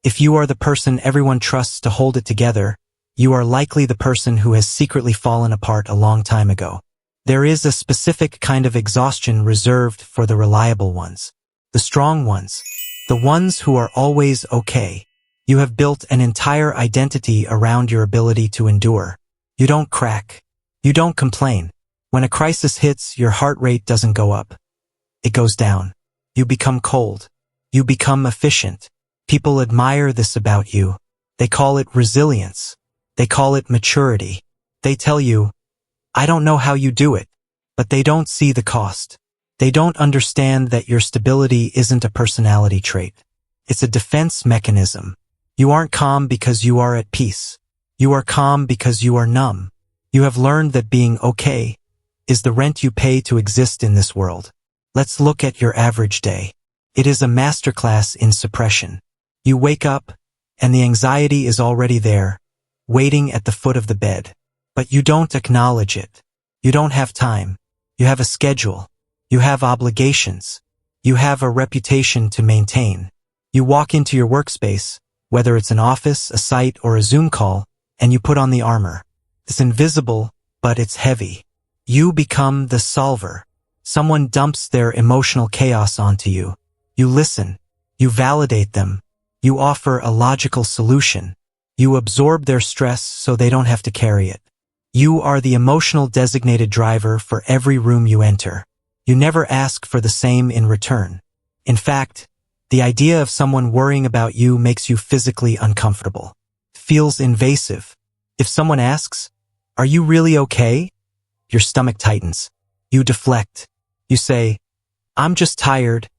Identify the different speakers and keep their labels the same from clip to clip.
Speaker 1: If you are the person everyone trusts to hold it together, you are likely the person who has secretly fallen apart a long time ago. There is a specific kind of exhaustion reserved for the reliable ones. The strong ones. The ones who are always okay. You have built an entire identity around your ability to endure. You don't crack. You don't complain. When a crisis hits, your heart rate doesn't go up. It goes down. You become cold. You become efficient. People admire this about you. They call it resilience. They call it maturity. They tell you, I don't know how you do it, but they don't see the cost. They don't understand that your stability isn't a personality trait. It's a defense mechanism. You aren't calm because you are at peace. You are calm because you are numb. You have learned that being okay is the rent you pay to exist in this world. Let's look at your average day. It is a masterclass in suppression. You wake up, and the anxiety is already there, waiting at the foot of the bed. But you don't acknowledge it. You don't have time. You have a schedule. You have obligations. You have a reputation to maintain. You walk into your workspace, whether it's an office, a site, or a Zoom call, and you put on the armor. It's invisible, but it's heavy. You become the solver. Someone dumps their emotional chaos onto you. You listen. You validate them. You offer a logical solution. You absorb their stress so they don't have to carry it. You are the emotional designated driver for every room you enter. You never ask for the same in return. In fact, the idea of someone worrying about you makes you physically uncomfortable. Feels invasive. If someone asks, "Are you really okay?" your stomach tightens. You deflect. You say, "I'm just tired,"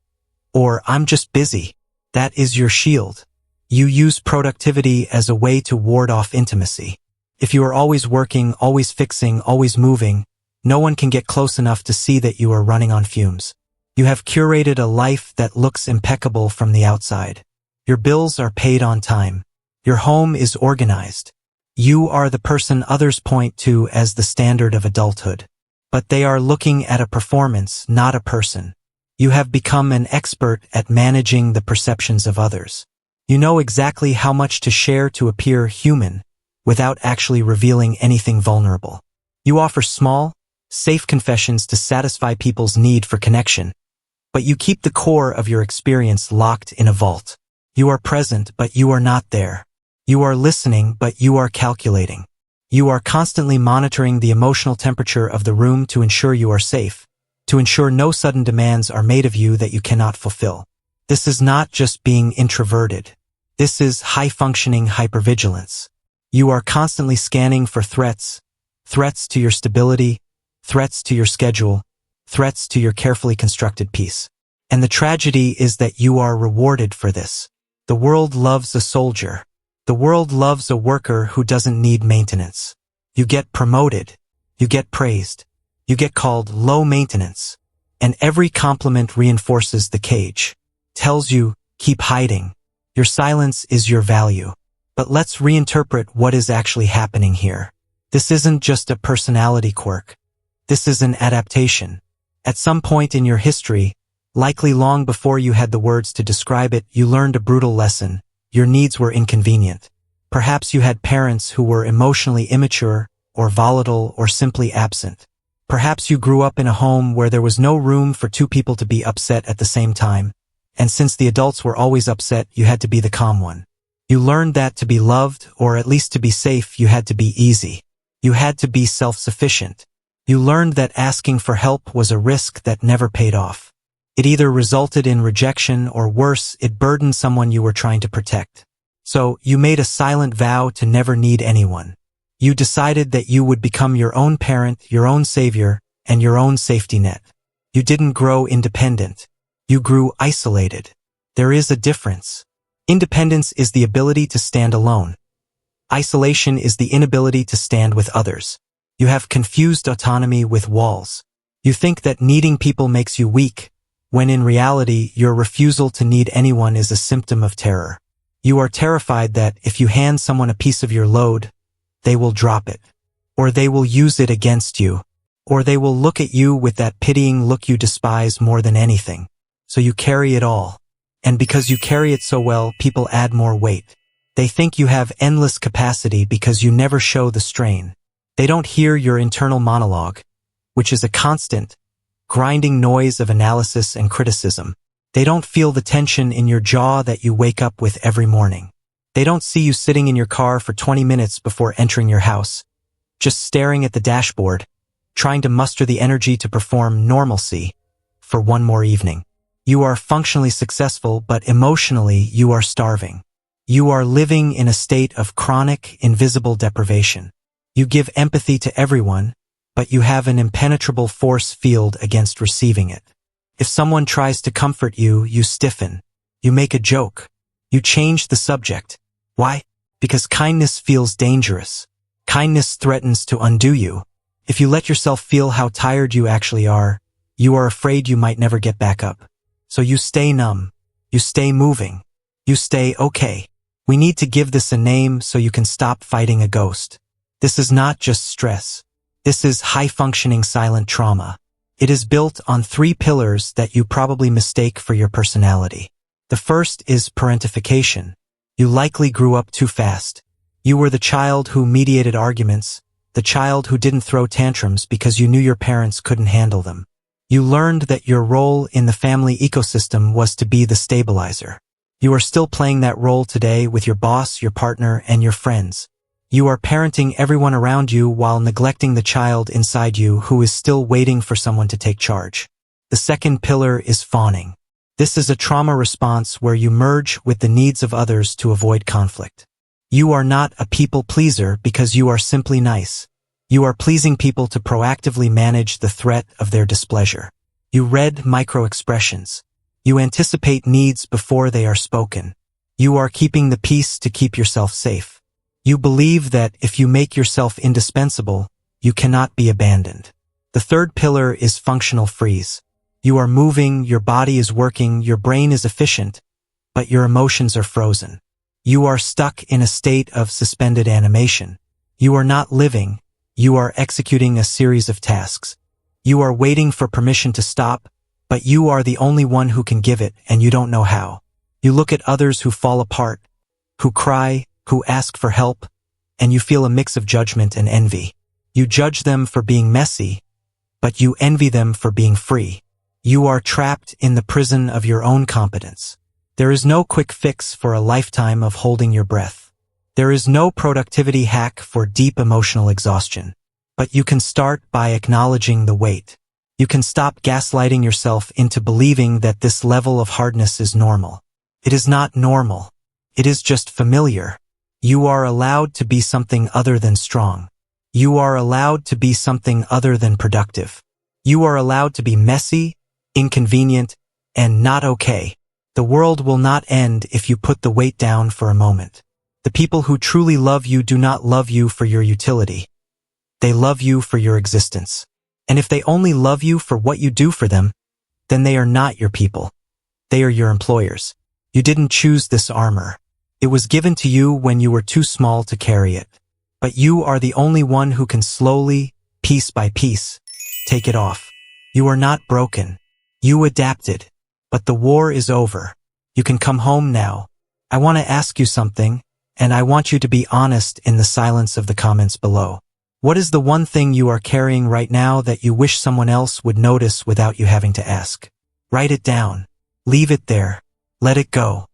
Speaker 1: or "I'm just busy." That is your shield. You use productivity as a way to ward off intimacy. If you are always working, always fixing, always moving, no one can get close enough to see that you are running on fumes. You have curated a life that looks impeccable from the outside. Your bills are paid on time. Your home is organized. You are the person others point to as the standard of adulthood. But they are looking at a performance, not a person. You have become an expert at managing the perceptions of others. You know exactly how much to share to appear human without actually revealing anything vulnerable. You offer small, safe confessions to satisfy people's need for connection, but you keep the core of your experience locked in a vault. You are present, but you are not there. You are listening, but you are calculating. You are constantly monitoring the emotional temperature of the room to ensure you are safe, to ensure no sudden demands are made of you that you cannot fulfill. This is not just being introverted. This is high-functioning hypervigilance. You are constantly scanning for threats to your stability, threats to your schedule, threats to your carefully constructed peace. And the tragedy is that you are rewarded for this. The world loves a soldier. The world loves a worker who doesn't need maintenance. You get promoted. You get praised. You get called low maintenance. And every compliment reinforces the cage. Tells you, keep hiding. Your silence is your value. But let's reinterpret what is actually happening here. This isn't just a personality quirk. This is an adaptation. At some point in your history, likely long before you had the words to describe it, you learned a brutal lesson. Your needs were inconvenient. Perhaps you had parents who were emotionally immature, or volatile, or simply absent. Perhaps you grew up in a home where there was no room for two people to be upset at the same time, and since the adults were always upset, you had to be the calm one. You learned that to be loved, or at least to be safe, you had to be easy. You had to be self-sufficient. You learned that asking for help was a risk that never paid off. It either resulted in rejection or worse, it burdened someone you were trying to protect. So, you made a silent vow to never need anyone. You decided that you would become your own parent, your own savior, and your own safety net. You didn't grow independent. You grew isolated. There is a difference. Independence is the ability to stand alone. Isolation is the inability to stand with others. You have confused autonomy with walls. You think that needing people makes you weak, when in reality, your refusal to need anyone is a symptom of terror. You are terrified that if you hand someone a piece of your load, they will drop it, or they will use it against you, or they will look at you with that pitying look you despise more than anything. So you carry it all. And because you carry it so well, people add more weight. They think you have endless capacity because you never show the strain. They don't hear your internal monologue, which is a constant, grinding noise of analysis and criticism. They don't feel the tension in your jaw that you wake up with every morning. They don't see you sitting in your car for 20 minutes before entering your house, just staring at the dashboard, trying to muster the energy to perform normalcy for one more evening. You are functionally successful, but emotionally you are starving. You are living in a state of chronic, invisible deprivation. You give empathy to everyone, but you have an impenetrable force field against receiving it. If someone tries to comfort you, you stiffen. You make a joke. You change the subject. Why? Because kindness feels dangerous. Kindness threatens to undo you. If you let yourself feel how tired you actually are, you are afraid you might never get back up. So you stay numb. You stay moving. You stay okay. We need to give this a name so you can stop fighting a ghost. This is not just stress. This is high-functioning silent trauma. It is built on 3 pillars that you probably mistake for your personality. The first is parentification. You likely grew up too fast. You were the child who mediated arguments, the child who didn't throw tantrums because you knew your parents couldn't handle them. You learned that your role in the family ecosystem was to be the stabilizer. You are still playing that role today with your boss, your partner, and your friends. You are parenting everyone around you while neglecting the child inside you who is still waiting for someone to take charge. The second pillar is fawning. This is a trauma response where you merge with the needs of others to avoid conflict. You are not a people pleaser because you are simply nice. You are pleasing people to proactively manage the threat of their displeasure. You read micro-expressions. You anticipate needs before they are spoken. You are keeping the peace to keep yourself safe. You believe that if you make yourself indispensable, you cannot be abandoned. The third pillar is functional freeze. You are moving, your body is working, your brain is efficient, but your emotions are frozen. You are stuck in a state of suspended animation. You are not living, you are executing a series of tasks. You are waiting for permission to stop, but you are the only one who can give it and you don't know how. You look at others who fall apart, who cry, who ask for help, and you feel a mix of judgment and envy. You judge them for being messy, but you envy them for being free. You are trapped in the prison of your own competence. There is no quick fix for a lifetime of holding your breath. There is no productivity hack for deep emotional exhaustion. But you can start by acknowledging the weight. You can stop gaslighting yourself into believing that this level of hardness is normal. It is not normal. It is just familiar. You are allowed to be something other than strong. You are allowed to be something other than productive. You are allowed to be messy, inconvenient, and not okay. The world will not end if you put the weight down for a moment. The people who truly love you do not love you for your utility. They love you for your existence. And if they only love you for what you do for them, then they are not your people. They are your employers. You didn't choose this armor. It was given to you when you were too small to carry it. But you are the only one who can slowly, piece by piece, take it off. You are not broken. You adapted. But the war is over. You can come home now. I want to ask you something, and I want you to be honest in the silence of the comments below. What is the one thing you are carrying right now that you wish someone else would notice without you having to ask? Write it down. Leave it there. Let it go.